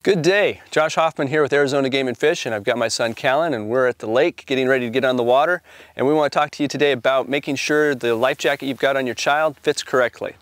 Good day, Josh Hoffman here with Arizona Game and Fish, and I've got my son Callan, and we're at the lake getting ready to get on the water, and we want to talk to you today about making sure the life jacket you've got on your child fits correctly.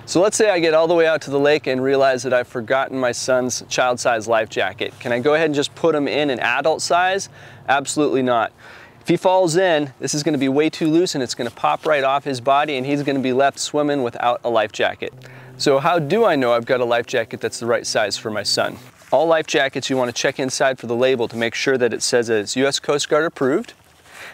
So let's say I get all the way out to the lake and realize that I've forgotten my son's child-size life jacket. Can I go ahead and just put him in an adult size? Absolutely not. If he falls in, this is going to be way too loose and it's going to pop right off his body and he's going to be left swimming without a life jacket. So how do I know I've got a life jacket that's the right size for my son? All life jackets, you want to check inside for the label to make sure that it says that it's U.S. Coast Guard approved,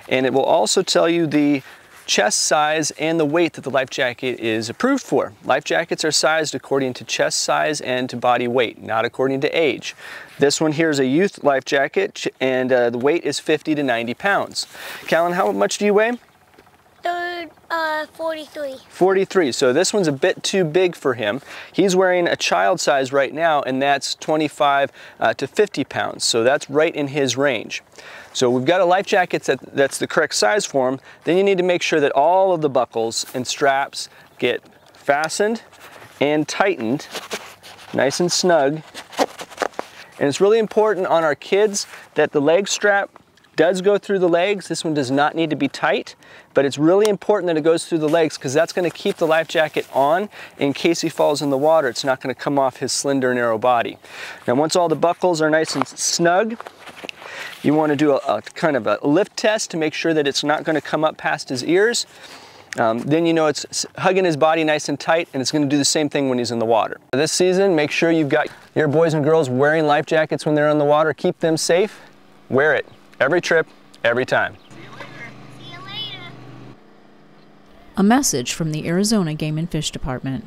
and it will also tell you the chest size and the weight that the life jacket is approved for. Life jackets are sized according to chest size and to body weight, not according to age. This one here is a youth life jacket, and the weight is 50 to 90 pounds. Callan, how much do you weigh? 43. 43, so this one's a bit too big for him. He's wearing a child size right now, and that's 25 to 50 pounds, so that's right in his range. So we've got a life jacket that's the correct size for him. Then you need to make sure that all of the buckles and straps get fastened and tightened nice and snug. And it's really important on our kids that the leg strap does go through the legs. This one does not need to be tight, but it's really important that it goes through the legs because that's going to keep the life jacket on in case he falls in the water. It's not going to come off his slender, narrow body. Now once all the buckles are nice and snug, you want to do a kind of a lift test to make sure that it's not going to come up past his ears. Then you know it's hugging his body nice and tight, and it's going to do the same thing when he's in the water. This season, make sure you've got your boys and girls wearing life jackets when they're in the water. Keep them safe. Wear it. Every trip, every time. See you later. A message from the Arizona Game and Fish Department.